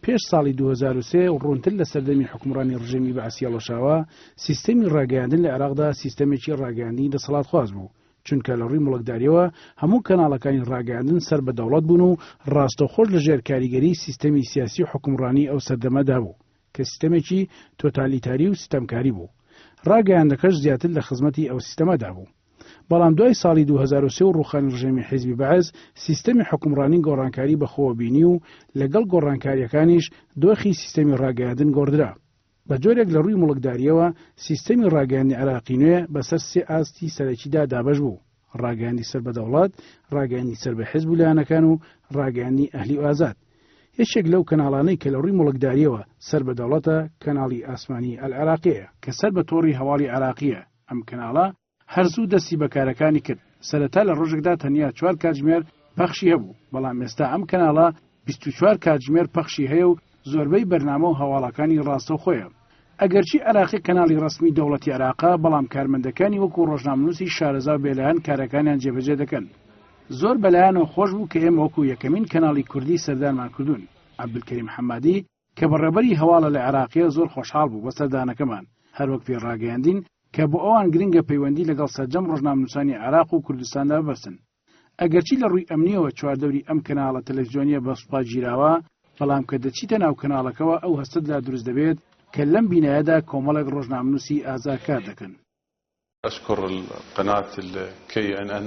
پێش ساڵی 2003 ڕوونتر لە سەردەمی حکومڕانی ڕژێمی بەعسی هەڵەشاوە سیستەمی ڕاگەیاندن لە عێراقدا سیستەمێکی ڕاگەیاندنی دەسەڵاتخواز بوو، چونکە لە ڕووی مڵکداریەوە هەموو کەناڵەکانی ڕاگەیاندن سەر بە دەوڵەت بوون و ڕاستەوخۆش لە ژێر کاریگەری سیستەمی سیاسی و حکومڕانی ئەو سەردەمەدا بوو کە سیستەمێکی تۆتالیتاری و سیستەمکاری بوو. ڕاگەیاندنەکەش زیاتر لە خزمەتی ئەو سیستەمەدا بوو. بەڵام دوای ساڵی 2003 و ڕوخانی ڕژێمی حیزبی بەعز سیستەمی حکومڕانی گۆڕانکاری بەخۆوە بینی و لەگەڵ گۆڕانکاریەکانیش دۆخی سیستەمی ڕاگەیاندن گۆڕدرا. بە جۆرێک لە ڕووی مڵکداریەوە سیستەمی ڕاگەیاندنی عێراقی نوێ بەسەر سێ ئاستی سەرەکیدا دابەش بوو: ڕاگەیاندنی سەر بە دەوڵەت، ڕاگەیاندنی سەر بە حیزب و لایەنەکان و ڕاگەیاندنی ئەهلی و ئازاد. یەکێک لەو کەناڵانەی کە لە ڕووی مڵکداریەوە سەر بە دەوڵەتە کەناڵی ئاسمانی ئەلعێراقیە کە سەر بە تۆڕی هەواڵی عێراقیە. ئەم کەناڵە هەرزوو دەستی بەکارەکانی کرد. سەرەتا لە ڕۆژێکدا تەنیا 4 کاتژمێر پەخشی هەبوو، بەڵام ئێستا ئەم کەناڵە 24 کاتژمێر پەخشی هەیە و زۆربەی بەرنامە و هەواڵەکانی ڕاستەوخۆیە. ئەگەرچی عێراقی کەناڵی ڕسمی دەوڵەتی عێراقا، بەڵام کارمەندەکانی وەکو ڕۆژنامەنووسی شارەزا و بێلایەن کارەکانیان جێبەجێ دەکەن. زۆر بەلایەنەوە خۆش بوو کە ئێمە وەکو یەکەمین کەناڵی کوردی سەردانمان کردوون. عەبدولکەریم حەمادی کە بەڕێبەری هەواڵە لە عێراقیە زۆر خۆشحاڵ بوو بە سەردانەکەمان، هەروەک پێ ڕاگەیاندین کە بۆ ئەوان گرنگە پەیوەندی لەگەڵ سەرجەم ڕۆژنامەنووسانی عێراق و کوردستاندا ببەستن. ئەگەرچی لە ڕووی ئەمنیەوە چواردەوری ئەم کەناڵە تەلەڤیزیۆنیە بەسوپا گیراوە، بەڵام کە دەچیتە ناو کەناڵەکەەوە ئەو هەستت لا دروست دەبێت کە لەم بینایەدا کۆمەڵێک ڕۆژنامەنووسی ئازاد کار دەکەن. أشكر القناة KNN.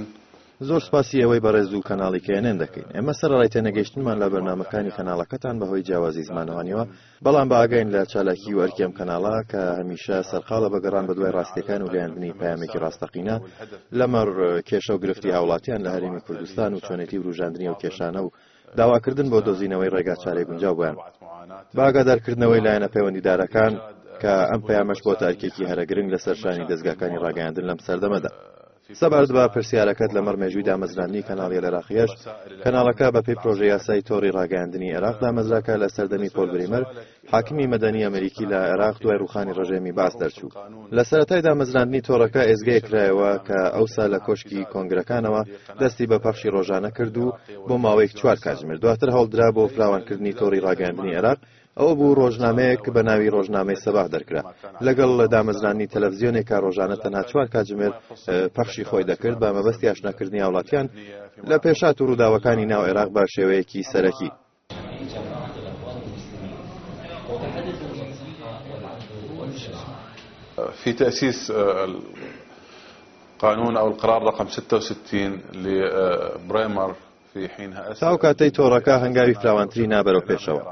زۆر سپاسی ئەوەی بەڕێز و کەناڵی KNN دەکەین. ئێمە سەرەڕای تێنەگەیشتنمان لە بەرنامەکانی کەناڵەکەتان بەهۆی جیاوازی زمانەوەنیەوە، بەڵام بە ئاگاین لە چالاکی و ئەرکی ئەم کەناڵە کە هەمیشە سەرقاڵە بەگەڕان بە دوای ڕاستیەکان و لێیاندنی پامێکی ڕاستەقینە لەمەڕ کێشە و گرفتی هاوڵاتیان لە هەرێمی کوردستان و چۆنێتی ڕوژاندنی و کێشانە و داواکردن بۆ دۆزینەوەی ڕێگا چارەی گونجاو بوویان، بە ئاگادارکردنەوەی لایەنە پەیوەندیدارەکان کە ئەم پەیامەش بۆ تارکێکی هەرە گرنگ لە سەرشانی دەستگاکانی ڕاگەیاندن لەم سەردەمەدا. سەبارەت بە پرسیارەکەت لەمەڕ مێژووی دامەزراندنی کەناڵی عێراقیەش، کەناڵەکە بە پێی پرۆژەی یاسای تۆڕی ڕاگەیاندنی عێراق دامەزراکە لە سەردەمی پۆل بریمەر، حاکمی مەدەنی ئەمریکی لە عێراق دوای ڕوخانی ڕژێمی باس دەرچوو. لە سەرەتای دامەزراندنی تۆڕەکە ئێزگەیەک کرایەوە کە ئەوسا لە کۆشکی کۆنگرەکانەوە دەستی بە پەخشی ڕۆژانە کرد و بۆ ماوەیەک 4 کاتژمێر دواتر هەوڵدرا بۆ فراوانکردنی تۆڕی ڕاگەیاندنی عێراق. ئەوە بوو ڕۆژنامەیەک بە ناوی ڕۆژنامەی سەباح دەرکرا، لەگەڵ دامەزرانی تەلەڤیزیۆنێکا ڕۆژانە تەنها 4 کاتژمێر پەخشی خۆی دەکرد بە مەبەستی ئاشناکردنی هاوڵاتیان لە پێشات و ڕووداوەکانی ناو عێراق بە شێوەیەکی سەرەکی. في تأسيس قانون أو القرار رقم 66 لبريمر تاو کاتەی تۆڕەکە هەنگاوی فراوانتری نابەرەوە پێشەوە.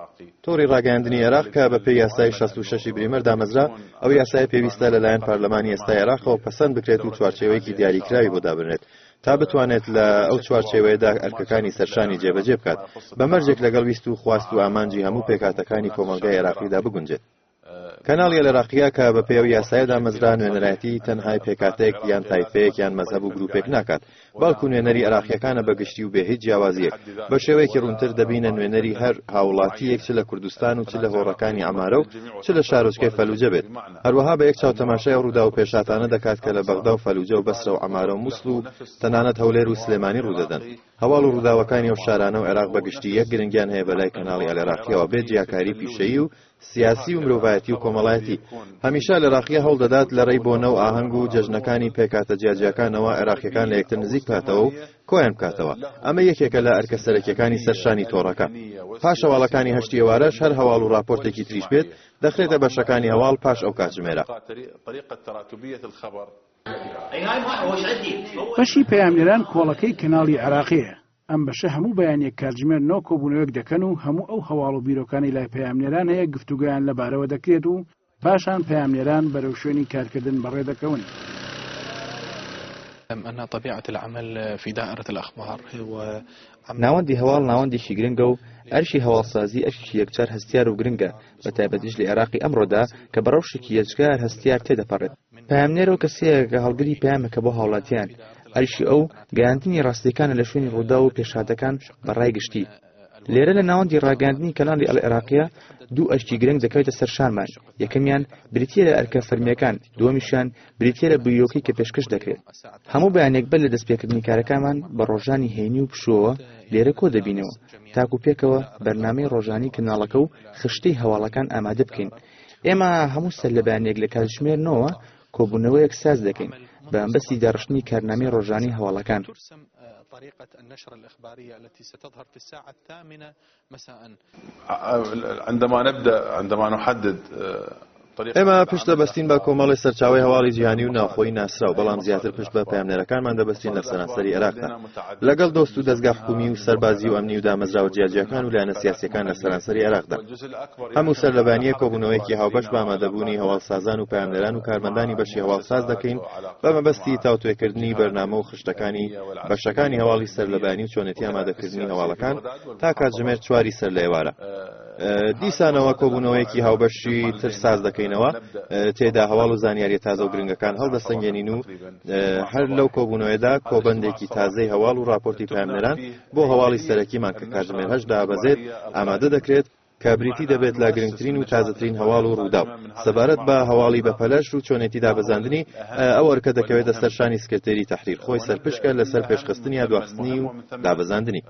تۆڕی ڕاگەیاندنی عێراق کە بە پێی یاسای 66 بریمەر دامەزرا، ئەو یاسای پێویستە لەلایەن پارلەمانی ئێستای عێراقەوە پەسەند بکرێت و چوارچێوەیەکی دیاریکراوی بۆ دابنێت تا بتوانێت لە ئەو چوارچێوەیەدا ئەرکەکانی سەرشانی جێبەجێ بکات بە مەرجێک لەگەڵ ویست و خواست و ئامانجی هەموو پێکاتەکانی کۆمەلگای عێراقیدا بگونجێت. کەناڵی عێراقیە کە بە پێی یاسایەدا مەزرا نوێنەرایەتی تەنهای پێکاتێک یان تایپەیەک یان مەزهەب و گروپێک ناکات، بەڵکو نوێنەری عێراقیەکانە بەگشتی و بێ هیچ جیاوازیەک بە شێوەیەکی ڕوونتر دەبینە نوێنەری هەر هاوڵاتیەک چ لە کوردستان و چ لە هۆڕەکانی عەمارە و چ لە شارۆچکەی فەلوجە بێت. هەروەها بە یەک چاوتەماشای ڕوودا و پێشاتانە دەکات کە لە بەغدا و فەلوجە و بەسرە و عەمارە و مووسڵ و تەنانەت هەولێر و سلێمانی ڕوودەدەن. هەواڵ و ڕووداوەکانی ئەو شارانە و عێراق بەگشتی یەک گرنگیان هەیە بەلای کەناڵی عێراقیەوە بێت جیاکاری پیشەیی و سیاسی و مرۆڤایەتی و کۆمەڵایەتی. هەمیشە لە عێراقیە هەوڵ دەدات لە ڕێی بۆنە و ئاهەنگ و جەژنەکانی پێکاتە جیاجیاکانەوە عێراقیەکان لە یەکتر نزیک بکاتەوە و کۆیان بکاتەوە. ئەمە یەکێکە لە ئەرکە سەرەکیەکانی سەرشانی تۆڕەکە. پاش هەواڵەکانی هەشتی ئێوارەش هەر هەواڵ و راپۆرتێکی تریش بێت دەخرێتە بەشەکانی هەواڵ پاش ئەو کاتژمێرە. بەشی پەیامنێران کۆڵەکەی کەناڵی عێراقیە. ئەم بەشە هەموو بەیانێک کاتژمێر نۆ کۆبوونەوەک دەکەن و هەموو ئەو هەواڵ و بیرۆکانی لای پەیامنێران هەیە گفتوگویان لەبارەوە دەکرێت و پاشان پەیامنێران بەرەو شوێنی کارکردن بەڕێ دەکەون. أن طبيعة العمل في دائرة الأخبار هو ناوەندی هەواڵ ناوەندێکی گرنگە و ئەرشی هەواڵسازی ئەرشی یەکجار هەستیار و گرنگە بە تایبەتیش لە عێراقی ئەمڕۆدا کە بە ڕەوشێکی یەکجار هەستیار تێدەپەڕێت. پەیامنێرەوە کەسەیەکە هەڵگری پەیامەکە بۆ هاوڵاتیان، ئەرشی ئەو گەیاندنی ڕاستیەکانە لە شوێنی ڕوودا و پێشاتەکان بەڕای گشتی. لێرە لە ناوەندی ڕاگەاندنی کەناڵی ئەلعێراقیە دوو ئەشتی گرنگ دەکەوێتە سەر شانمان. یەکەمیان بریتیە لە ئەرکە فەرمیەکان، دووەمیشیان بریتیە لە بویۆکەی کە پێشکەش دەکرێت. هەموو بەیانێک بەر لە دەستپێکردنی کارەکانمان بە ڕۆژانی هێنی و پشووەوە لێرە کۆ دەبینەوە تاکو پێکەوە بەرنامەی ڕۆژانی کەناڵەکە و خشتەی هەواڵەکان ئامادە بکەین. ئێمە هەموو سەر لە بەیانێک لە کاتژمێرنەوە کۆبوونەوەیەک ساز دەکەین بە ئەمبەستی داڕشتنی کارنامەی ڕۆژانی هەواڵەکان. طريقة النشر الإخبارية التي ستظهر في الساعة 8 مساء. عندما نحدد ئێمە پشت دەبەستین بە کۆمەڵی سەرچاوی هەواڵی جیهانی و ناوخۆی ناسرا و بەڵام زیاتر پشت بە پەیامنەرەکانمان دەبەستین لە سەرانسەری عێراقدا لەگەڵ دۆست و دەستگا حکومی و سەربازی و ئەمنی و دامەزراوە جیاجیەکان و لایەنە سیاسیەکان لە سەرانسەری عێراقدا. هەموو سەرلەبانیە کۆبوونەوەیەکی هاوبەش بە ئامادەبوونی هەواڵسازان و پەیامنەران و کارمەندانی بەشی هەواڵساز دەکەین بە مەبەستی تاوتوێکردنی بەرنامە و خشتەکانی بەشەکانی هەواڵی سەرلەبانی و چۆنێتی ئامادەکردنی هەواڵەکان تا کاتژمێر 4 سەر لە ئێوارە. دیسانەوە کۆبوونەوەیەکی هاوبەشی تر ساز دەکەینەوە تێدا هەواڵ و زانیاری تازە و گرنگەکان هەڵدەسەنگێنین و هەر لەو کۆبوونەوەیەدا کۆبەندێکی تازەی هەواڵ و راپۆرتی پەیامنەران بۆ هەواڵی سەرەکیمان کە کاتژمێر 8 دابەزێت ئامادە دەکرێت کە بریتی دەبێت لە گرنگترین و تازەترین هەواڵ و ڕووداو سەبارەت بە هەواڵی بەپەلەش و چۆنێتی دابەزاندنی ئەو ئەرکە دەکەوێتە سەرشانی سکرتێری تەحریر خۆی سەرپشکە لەسەر پێشخستنی یا دواخستنی و دابەزاندنی.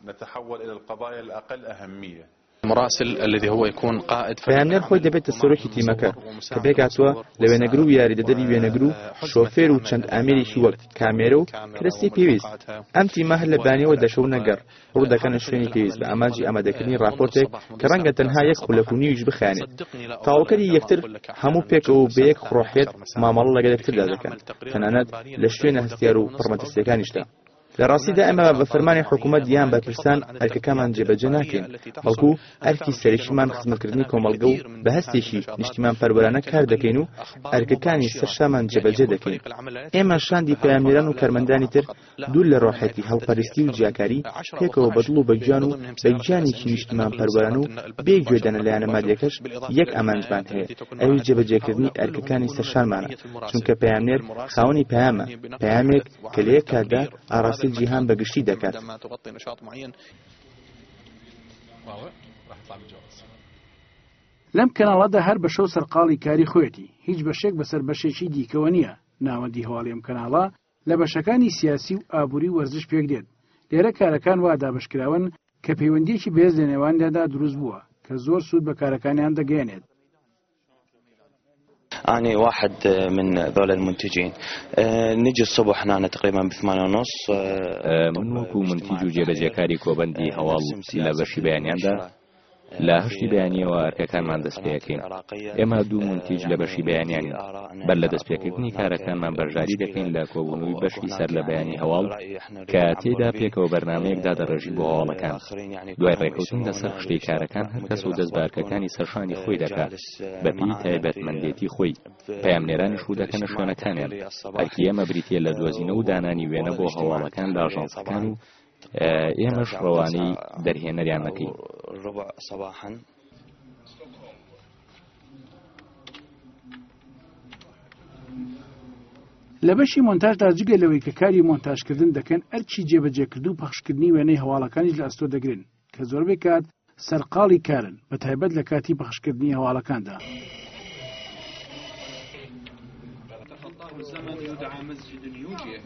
نتحول إلى القضايا الأقل أهمية. مراسل الذي هو يكون قائد پەیامنەر خۆی دەبێتە سەرۆکی تیمەکە کە پێکاتوە لە وێنەگر و یاریدەدەری وێنەگر و شۆفێر و چەند ئامێرێکی وەک کامێرە و کرستی پێویست. ئەم تیمە هەر لە بانیەوە دەشە و نەگەڕ ڕوو دەکەنە شوێنی پێویست بە ئاماجی ئامادەکردنی راپۆرتێک کە ڕەنگە تەنها یەک خولەک و نیویش بخوێنێت. تاوەکەری یەکتر هەموو پێکەوە بە یەک خڕۆحێت مامەڵە لەگەڵ یەکتردا دەکەن تەنانەت لە شوێنە هەستیار و پڕمەترسیەکانیشدا. لە ڕاستیدا ئەمە بە فەرمانی حکوومەت یان بە پرسان ئەرکەکەمان جێبەجێ ناکەین بەڵکو ئەرکی سەرەکیمان خزمەتکردنی کۆمەڵگە و بە هەستێکی نیشتیمان پەروەرانە کار دەکەین و ئەرکەکانی سەرشامان جێبەجێ دەکەین. ئێمە شاندی پەیامنەران و کارمەندانی تر دوور لە ڕۆحەتی هەڵپەرستی و جیاکاری پێکەوە بەدڵ و بەگیان و بەگیانێکی نیشتیمان پەروەران و بێ گوێدەنە لایەنە مادیەکەش یەک ئەمانجمان هەیە ئەوی جێبەجێکردنی ئەرکەکانی سەرشانمانە چونکە پەیامنێر خاوەنی پەیامە پەیامێک کە لە یەک کاتدا ئاڕاستی جیهان بەگشتی دەکات. لەم کەناڵەدا هەر بە شەو سەرقاڵی کاری خۆیەتی هیچ بەشێک بەسەر بەشێکی دیکەوە نییە. ناوەندی هەواڵی ئەم کەناڵە لە بەشەکانی سیاسی و ئابووری وەرزش پێک دێت. لێرە کارەکان وا دابشکراون کە پەیوەندیەکی بەهێز لە نێوانیاندا دروست بووە کە زۆر سوود بە کارەکانیان دەگەێنێت. أنا واحد من ذول المنتجين نجي الصبح هنا تقريبا ب8:30 من وەکو منتیج و جێبەجێکاری کۆبەندی هەواڵ لە بەشی بەیانیاندا لە هەشتی بەیانیەوە ئەرکەکانمان دەست پێەکەین. ئێمە دوو منتیج لە بەشی بەیانیانین بەر لە دەستپێکردنی کارەکانمان بەرژاری دەکەین لە کۆبوونەوەی بەشی سەر لە بەیانی هەواڵ کە تێدا پێکەوە بەرنامەیەکدا دەڕێژی بۆ هەواڵەکان. دوای ڕێکەوتن لەسەر خشتەی کارەکان هەر کەس و دەستبارکەکانی سەرشانی خۆی دەکات بەپێی تایبەتمەندێتی خۆی. پەیامنێرانیش ڕوو دەکەنە شوێنەکانیان. ئەرکی ئێمە بریتە لە دۆزینە و دانانی وێنە بۆ هەواڵەکان لە ئاژانسەکان و ئێمەش ڕەوانەی دەرهێنەریان دەکەین. لە بەشی مۆنتاژدا جگە لەوەی کە کاری مۆنتاژکردن دەکەن ئەرچی جێبەجێکردن و پەخشکردنی وێنەی هەواڵەکانیش لە ئەستۆ دەگرن کە زۆربەی کات سەرقاڵی کارن بە تایبەت لە کاتی پەخشکردنی هەواڵەکاندا. الزمن يدعى مسجد يوجه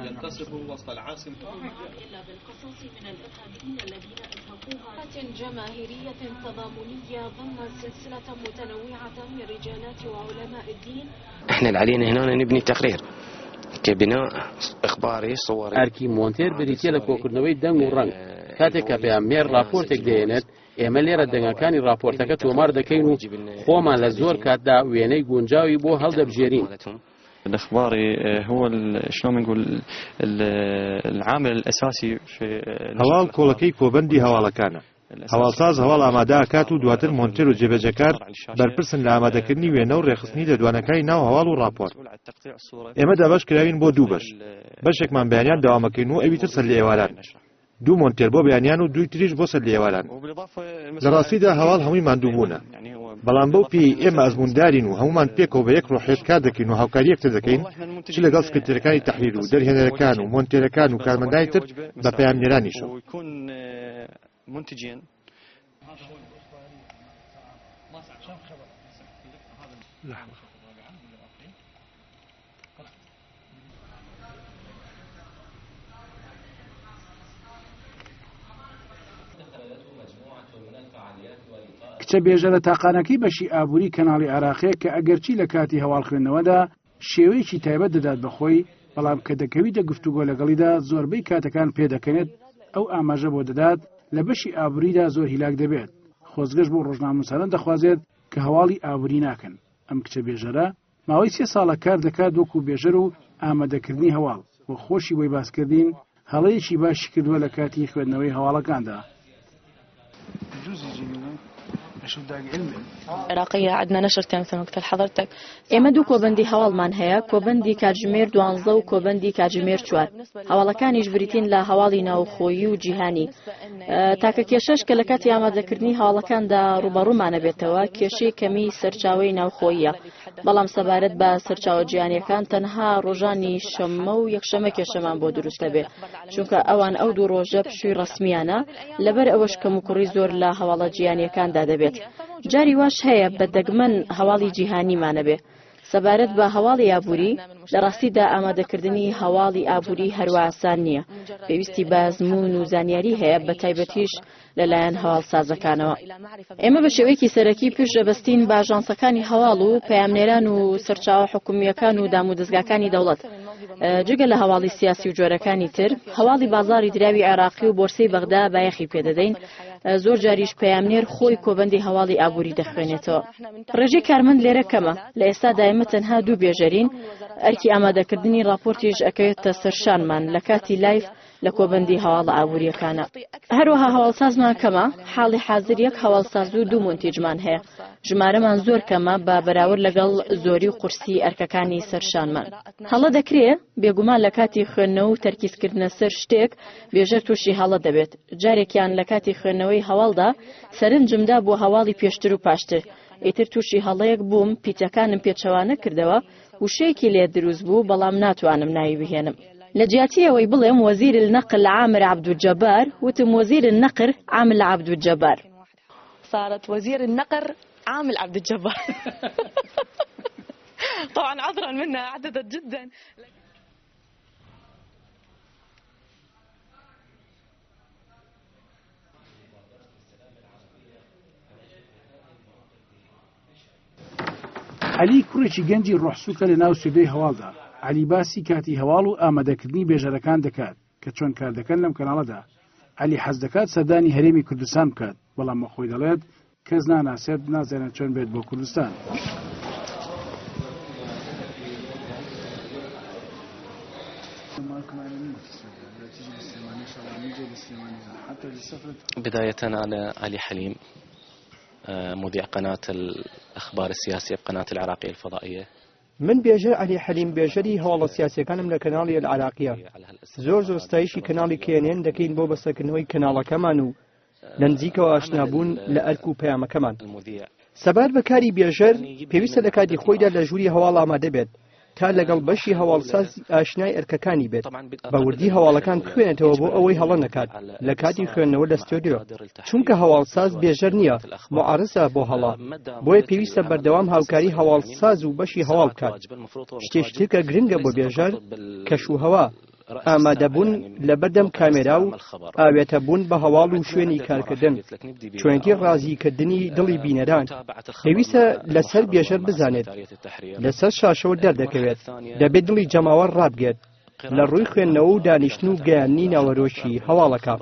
ينتصف وسط العاصمة بالقصاص من الإرهابيين الذين أزهقوها جماهيرية تضامنية ضمن سلسلة متنوعة من رجالات وعلماء الدين. احنا اللي علينا هنا نبني تقرير كبناء إخباري صوري. ئەرکی مۆنتێر بریتە لە کۆکردنەوەی دەنگ و ڕەنگ کاتێک کە پەیامنێر راپۆرتێک دێنێت ئێمە لێرە دەنگەکانی راپۆرتەکە تۆمار دەکەین و خۆمان لە زۆر کاتدا وێنەی گونجاوی بۆ هەڵدەبژێرین. الإخباري هو شلون نقول العامل الأساسي في هەواڵ کۆڵەکەی کۆبەندی هەواڵەکانە. هەواڵساز هەواڵ ئامادەکات و دواتر مۆنتێر و جێبەجەکار بەرپرسن لە ئامادەکردنی وێنە و ڕێخستنی دەدوانەکانی ناو هەواڵ و راپۆرت. ئێمە دابەش کراوین بۆ دوو بەش. بەشێکمان بەیانیان داوامەکەین و ئەوی تر سەر لە ئێواران. دوو مۆنتێر بۆ بەیانیان و دوی تریش بۆ سەر لە ئێواران. لە ڕاستیدا هەواڵ هەمووی ماندوو بوونە. بەڵام بەو پێی ئێمە ئەزموندارین و هەمومان پێکەوە بە یەک ڕۆحێت کار دەکەین و هاوکاریەکتر دەکەین چ لەگەڵ سکرتێرەکانی تەحریر و دەرهێنەرەکان و مۆنتێرەکان و کارمەندانی تر بە پەیامنێرانیشەوە. کچە بێژەرە تاقانەکەی بەشی ئابووری کەناڵی عراقەیە کە ئەگەرچی لە کاتی هەواڵخوێندنەوەدا شێوەیەکی تایبەت دەدات بەخۆی، بەڵام کە دەکەویتە گفتوگۆ لەگەڵیدا زۆربەی کاتەکان پێدەکەنێت ئەو ئاماژە بۆ دەدات لە بەشی ئابووریدا زۆر هیلاک دەبێت. خۆزگەش بۆ ڕۆژنامەنووسان دەخوازێت کە هەواڵی ئابووری ناکەن. ئەم کچە بێژەرە ماوەی 3 ساڵە کار دەکات وەکو بێژەر و ئامادەکردنی هەواڵ و خۆشی بۆی باسکردین هەڵەیەکی باشی کردووە لە کاتی خوێندنەوەی هەواڵەکاندا. عراقية عندنا نشر تام مثل ما قلت لحضرتك إما دو كوبندي هوالمان هيا كوبندي كاجمير دوانزو كوبندي كاجمير چوار هوالا كان يجبريتين لا هوالي ناو خوي وجهاني تاكا كيشش كلكاتي عما ذكرني هوالا كان دا روبارو معنا بيتوا كيشي كمي سرچاوي ناو خويا بلام سبارت با سرچاو جياني كان تنها روجاني شمو يكشمه كشمان بو دروست به چونك اوان او دو روجه بشوي رسميانا لبر اوش كمكوري زور لا هوالا جياني كان داده بيت جاری واش هەیە بە دەگمەن هەواڵی جیهانیمانە بێ سەبارەت بە هەواڵی ئابووری لە ڕاستیدا ئامادەکردنی هەواڵی ئابووری هەروە ئاسان نییە پێویستی بە زمون و زانیاری هەیە بە تایبەتیش لەلایەن هەواڵسازەکانەوە ئێمە بە شێوەیەکی سەرەکی پێش دەبەستین بە ئاژانسەکانی هەواڵ و پەیامنێران و سەرچاوە حکومیەکان و دامودەستگاکانی دەوڵەت جگە لە هەواڵی سیاسی و جۆرەکانی تر هەواڵی بازاری دراوی عێراقی و بۆرسەی بەغدا بایەخی پێدەدەین زۆر جاریش پەیامنێر خۆی کۆبەندی هەواڵی ئابووری دەخوێنێتەوە ڕێژەی کارمەند لێرە کەمە لە ئێستادا ئێمە تەنها 2 بێژەرین ئەرکی ئامادەکردنی راپۆرتیش ئەکەوێتە سەرشانمان لە کاتی لایف لە کۆبەندی هەواڵە ئابووریەکانە هەروەها هەواڵسازمان کەمە حاڵی حاضر یەک هەواڵساز و 2 مۆنتیجمان هەیە ژمارەمان زۆر کەمە بە بەراورد لەگەڵ زۆری و قورسی ئەرکەکانی سەرشانمان هەڵە دەکرێت بێگومان لە کاتی خوێندنەوە و تەرکیزکردنە سەر شتێک بێژەر تووشی هەڵە دەبێت جارێکیان لە کاتی خوێندنەوەی هەواڵدا سەرنجمدا بۆ هەواڵی پێشتر و پاشتر ئیتر تووشی هەڵەیەک بووم پیتەکانم پێچەوانە کردەوە وشەیەکی لێ دروست بوو بەڵام ناتوانم ناوی بهێنم لە جیاتیەوەی بڵێم وەزیر النقل عامر عبدالجبار وتم وزير النقر عامل عبدالجبار صارت وزير النقر عامل عبدالجبار طبعا عذرا منها عددت جدا علی کوڕێکی گەنجی ڕۆحسووکە لە ناو سوێدەی هەواڵدا علی باسی کاتی هەواڵ و ئامادەکردنی بێژەرەکان دەکات کە چۆن کار دەکەن لەم کەناڵەدا علی حەز دەکات سەردانی هەرێمی کوردستان بکات بەڵام خۆی دەڵێت کەس ناناسێت نازانێت چۆن بێت بۆ کوردستان بداية أنا علي حليم مذيع قناة الأخبار السياسية بقناة العراقية الفضائية من بێژەر علی حەلیم بێژەری هەواڵە سیاسیەکانم لە کەناڵی العراقیە زۆر ستایشی کەناڵی کێنێن دەکەین بۆ بەسەکردنەوەی کەناڵەکەمان و لە نزیکەوە ئاشنابوون لە ئەرک و پەیامەکەمان سەبار بەکاری بێژەر پێویستە لە کاتی خۆیدا لە ژووری هەواڵ ئامادە بێت تا لەگەڵ بەشی هەواڵساز ئاشنای ئەرکەکانی بێت بە وردی هەواڵەکان بخوێنێتەوە بۆ ئەوەی هەڵە نەکات لە کاتی خوێندنەوە لە ستۆدیۆ چونکە هەواڵساز بێژەر نییە معارزە بۆ هەڵا بۆیە پێویستە بەردەوام هاوکاری هەواڵساز و بەشی هەواڵ بکات شتێشتر کە گرنگە بۆ بێژەر کەشوهەوا ئامادەبوون لە بەردەم کامێرا و ئاوێتەبوون بە هەواڵ و شوێنی کارکردن چۆنکی ڕازیکردنی دڵی بینەران پێویستە لەسەر بێژەر بزانێت لەسەر شاشەوە دەردەکەوێت دەبێت دڵی جەماوەڕ ڕابگێت لە ڕووی خوێندنەوە و دانیشتن و گەیاندنی ناوەرۆشی هەواڵەکە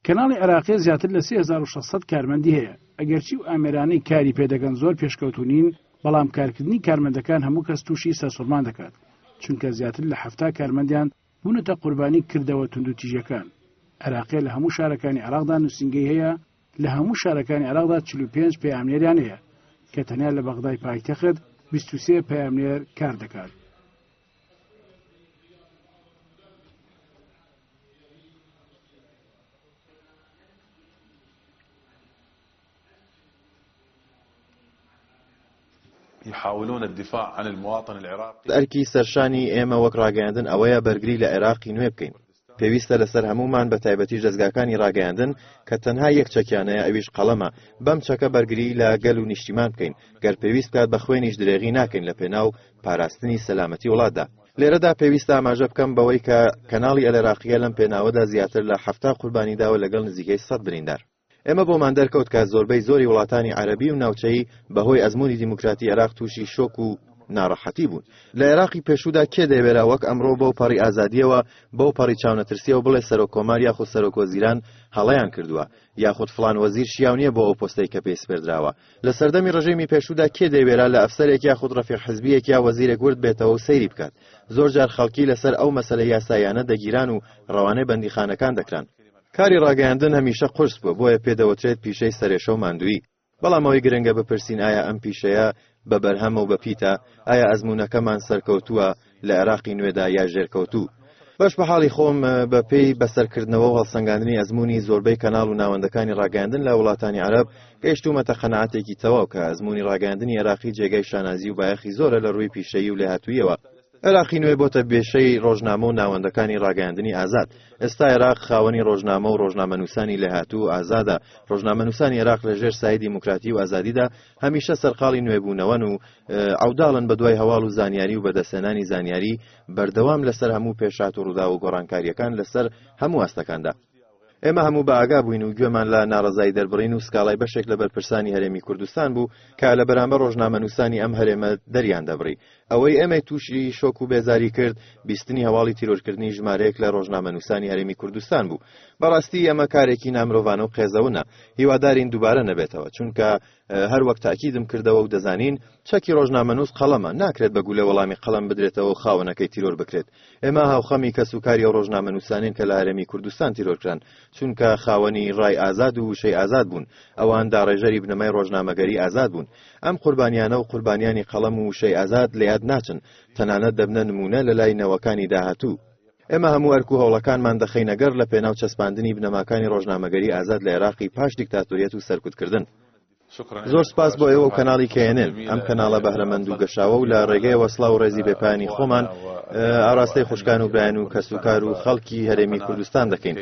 کەناڵی عێراقی زیاتر لە 3600 کارمەندی هەیە ئەگەرچی و ئامێرانەی کاری پێدەگەن زۆر پێشکەوتونین بەڵام کارکردنی کارمەندەکان هەموو کەس تووشی سەرسوڕمان دەکات چونکە زیاتر لە 70 کارمەندیان بوونەتە قوربانی کردەوە توندوتیژەکان عێراقی لە هەموو شارەکانی عێراقدا نووسینگەی هەیە لە هەموو شارەکانی عێراقدا 45 پەیامنێریان هەیە کە تەنیا لە بەغدای پایتەخت 23 پامنێر کار دەکات. يحاولون الدفاع عن المواطن العراقي. ئەرکی سەرشانی ئێمە وەک ڕاگەیاندن ئەوەیە بەرگری لە عێراقی نوێ بکەین. پێویستە لەسەر هەمومان بە تایبەتی دەستگاکانی ڕاگەیاندن کە تەنها یەک چەکیانەیە ئەویش قەڵەمە بەم چەکە بەرگری لە گەل و نیشتیمان بکەین گەر پێویست کات بە خوێنیش درێغی ناکەین لە پێناو پاراستنی سەلامەتی وڵاتدا. لێرەدا پێویستە ئاماژە بکەم بەوەی کە کەناڵی ئەلێراقیە لەم پێناوەدا زیاتر لە 70 قوربانی داوە لەگەڵ نزیکەی 100 بریندار. ئێمە بۆمان دەرکەوت کە زۆربەی زۆری وڵاتانی عەرەبی و ناوچەیی بەهۆی ئەزموونی دیموکراتی عێراق تووشی شۆک و ناڕەحەتی بوون. لە عێراقی پێشوودا کێ دەیوێرا وەک ئەمڕۆ بەو پەڕی ئازادیەوە بەو پەڕی چاونەترسیەوە بڵێ سەرۆکۆمار یاخود سەرۆکوەزیران هەڵەیان کردووە یاخود فڵان وەزیر شیاو نییە بۆ ئەو پۆستەی کە پێی سپێردراوە. لە سەردەمی ڕژیمی پێشوودا کێ دەیوێرا لە ئەفسەرێک یاخود ڕەفیق حزبیەک یا وەزیرێک ورد بێتەوە و سەیری بکات. زۆر جار خەڵکی لەسەر ئەو مەسەلە یاسایانە دەگیران و ڕەوانەی بەندیخانەکان دەکران. کاری ڕاگەیاندن هەمیشە قورس بووە بۆیە پێدەوترێت پیشەی سەرێشە و ماندووی. بەڵام ئەوەی گرنگە بپرسین ئایا ئەم پیشەیە بە بەرهەمە و بەپیتە ئایا ئەزموونەکەمان سەرکەوتووە لە عێراقی نوێدا یا ژێرکەوتوو. بەش بە حاڵی خۆم بە پێی بەسەرکردنەوە و هەڵسەنگاندنی ئەزموونی زۆربەی کەناڵ و ناوەندەکانی ڕاگەیاندن لە وڵاتانی عەرەب گەیشتومەتە قەناعەتێکی تەواو کە ئەزموونی ڕاگەیاندنی عێراقی جێگەی شانازی و بایەخی زۆرە لە ڕووی پیشەیی و لێهاتوویەوە. عێراقی نوێ بۆتە بێشەی ڕۆژنامە و ناوەندەکانی ڕاگەیاندنی ئازاد. ئێستا عێراق خاوەنی ڕۆژنامە و ڕۆژنامەنووسانی لێهاتوو ئازادە. ڕۆژنامەنووسانی عێراق لەژێر سای دیموکراتی و ئازادیدا هەمیشە سەرقاڵی نوێبوونەوەن و ئەوداڵن بە دوای هەواڵ و زانیاری و بەدەستێنانی زانیاری بەردەوام لەسەر هەموو پێشات و ڕوودا و گۆڕانکاریەکان لەسەر هەموو ئاستەکاندا. ئێمە هەموو بە ئاگا بووین و گوێمان لە ناڕەزایی دەربڕین و سکاڵای بەشێک لە بەرپرسانی هەرێمی کوردستان بوو کە لە بەرامبەر ڕۆژنامەنووسانی ئەم هەرێمە دەریان دەبڕی. ئەوەی ئێمە تووشی شۆک و بێزاری کرد بیستنی هەواڵی تیرۆرکردنی ژمارەیەک لە ڕۆژنامەنووسانی هەرێمی کوردستان بوو. بەڕاستی ئەمە کارێکی نامرۆڤانە و قێزەونە. هیوادارین دووبارە نەبێتەوە چونکە هەر وەک تاکیدم کردەوە و دەزانین چەکی ڕۆژنامەنووس قەڵەمە ناکرێت بە گولە وەڵامی قەڵەم بدرێتەوە و خاوەنەکەی تیرۆر بکرێت. ئێمە هاوخەمی کەسوکاری و ڕۆژنامەنووسانین کە لە هەرێمی کوردستان تیرۆرکران چونکە خاوەنی ڕای ئازاد و وشەی ئازاد بوون. ئەوان داڕێژەری بنەمای ڕۆژنامەگەری ئازاد بوون. ئەم قوربانیانە و قوربانیانی قەڵەم و وشەی ئازاد لە یاد ناچن تەنانەت دەبنە نمونە لە لای نەوەکانی داهاتوو. ئێمە هەموو ئەرک و هەوڵەکانمان دەخەینەگەر لە پێناو چەسپاندنی بنەماکانی ڕۆژنامەگەری ئازاد لە عێراقی پاش دیکتاتۆریەت و سەرکوتکردن. زۆر سپاس بۆ ئێوە و کەناڵی KNN ئەم کەناڵە بەهرەمەند و گەشاوە و لە ڕێگەی وەسڵا و ڕێزی بێپانی خۆمان ئاراستەی خوشکان و برایان و کەسوکار و خەڵکی هەرێمی کوردستان دەکەین.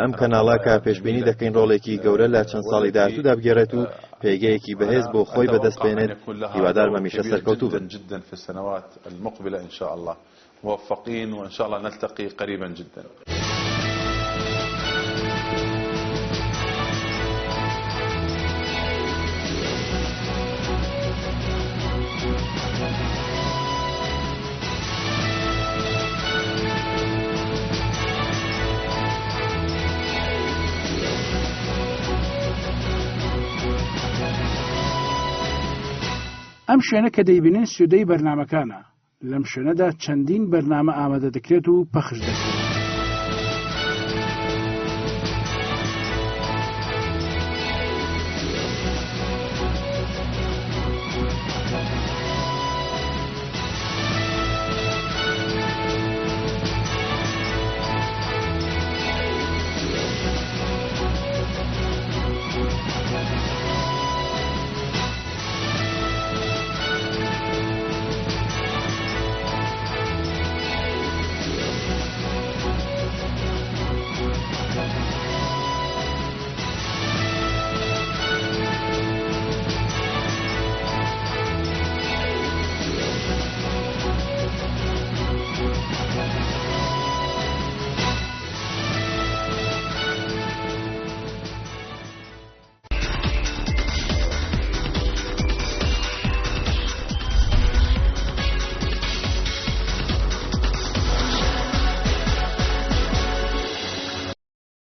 ئەم کەناڵە کە پێشبینی دەکەین ڕۆڵێکی گەورە لە چەند ساڵی داهاتوودا بگێڕێت و پێگەیەکی بەهێز بۆ خۆی بەدەستپێنێت. هیوادارم هەمیشە سەرکەوتوو بن. جدا في السنوات المقبلة إن شاء الله موفقين وإن شاء الله نلتقي قريبا جدا. ئەم شوێنە کە دەیبینن سوودەی بەرنامەکانە. لەم شوێنەدا چەندین بەرنامە ئامادە دەکرێت و پەخش دەکرێت.